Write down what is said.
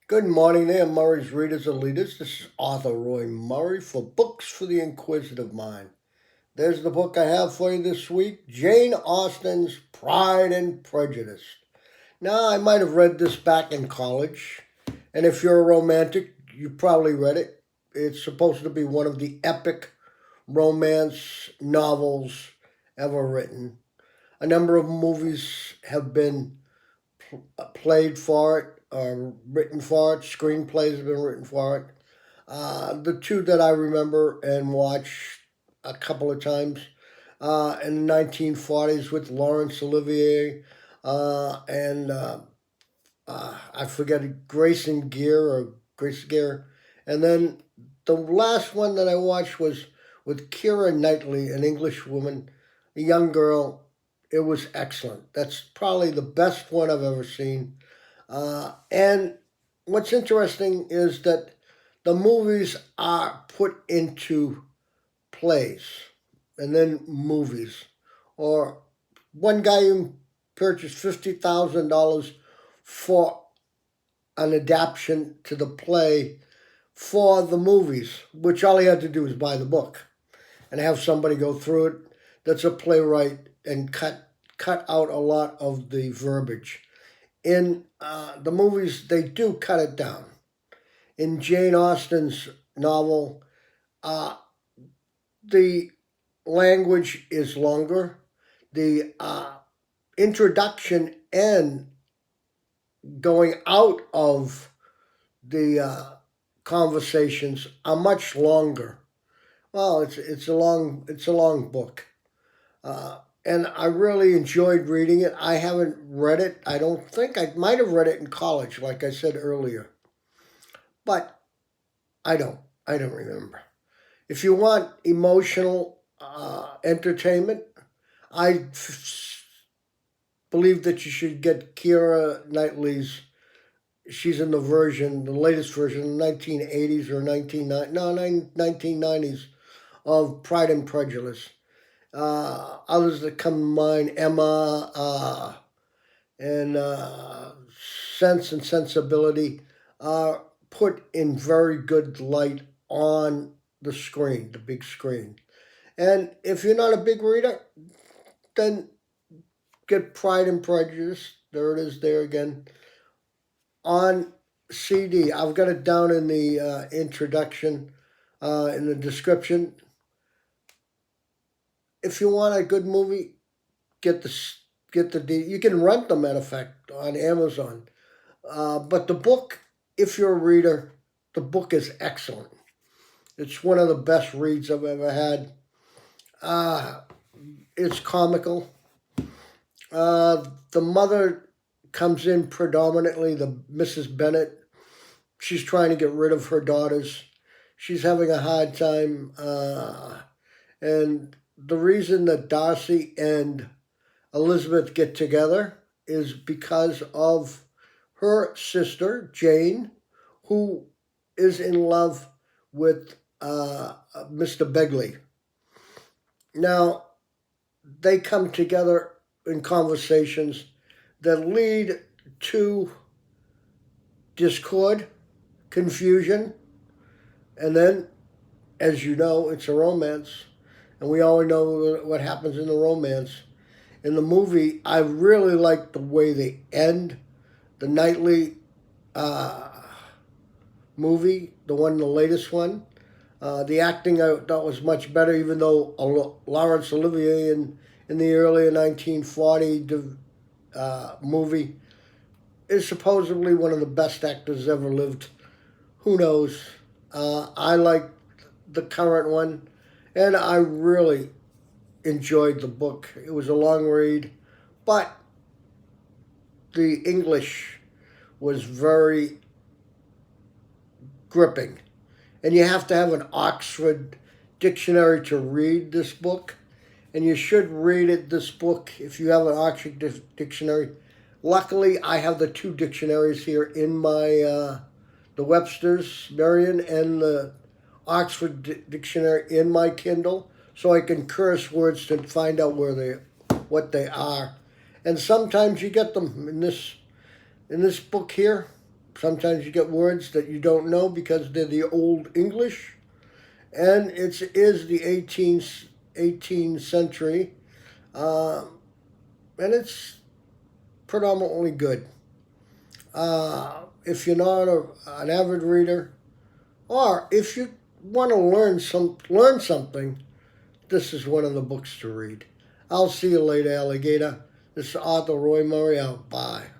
Good morning there, Murray's Readers and Leaders. This is Arthur Roy Murray for Books for the Inquisitive Mind. There's the book I have for you this week, Jane Austen's Pride and Prejudice. Now, I might have read this back in college, and if you're a romantic, you probably read it. It's supposed to be one of the epic romance novels ever written. A number of movies have been played for it, written for it. Screenplays have been written for it. The two that I remember and watched a couple of times in the 1940s with Laurence Olivier and I forget Grayson Gear or Grace Gear, and then the last one that I watched was with Keira Knightley, an English woman, a young girl. It was excellent. That's probably the best one I've ever seen. And what's interesting is that the movies are put into plays and then movies. Or one guy who purchased $50,000 for an adaptation to the play for the movies, which all he had to do was buy the book and have somebody go through it that's a playwright and cut out a lot of the verbiage. In the movies, they do cut it down. In Jane Austen's novel, uh, the language is longer. The introduction and going out of the conversations are much longer. Well, it's a long book, and I really enjoyed reading it. I haven't read it. I don't think I might have read it in college, like I said earlier, but I don't. I don't remember. If you want emotional entertainment, believe that you should get Keira Knightley's. She's in the latest version, 1980s or 1990s of Pride and Prejudice. Others that come to mind, Emma and Sense and Sensibility, are put in very good light on the screen, the big screen. And if you're not a big reader, then get Pride and Prejudice. There it is, there again. On CD, I've got it down in the introduction, in the description. If you want a good movie, get the you can rent them, matter of fact, on Amazon. But the book, if you're a reader, the book is excellent. It's one of the best reads I've ever had. Uh, it's comical. The mother comes in predominantly, the Mrs. Bennet. She's trying to get rid of her daughters. She's having a hard time. And the reason that Darcy and Elizabeth get together is because of her sister, Jane, who is in love with Mr. Begley. Now, they come together in conversations that lead to discord, confusion, and then, as you know, it's a romance, and we all know what happens in the romance. In the movie, I really like the way they end the Knightley uh, movie, the latest one. The acting I thought was much better, even though Laurence Olivier in the earlier 1940 movie is supposedly one of the best actors ever lived. Who knows? I like the current one, and I really enjoyed the book. It was a long read, but the English was very gripping. And you have to have an Oxford dictionary to read this book. And you should read this book if you have an Oxford dictionary. Luckily, I have the two dictionaries here in my the Webster's Merriam and the Oxford dictionary in my Kindle, so I can curse words to find out what they are. And sometimes you get them in this book here. Sometimes you get words that you don't know because they're the Old English, and it is the 18th century, uh, and it's predominantly good. If you're not an avid reader, or if you want to learn something, this is one of the books to read. I'll see you later, alligator. This is Arthur Roy Murray out. Bye.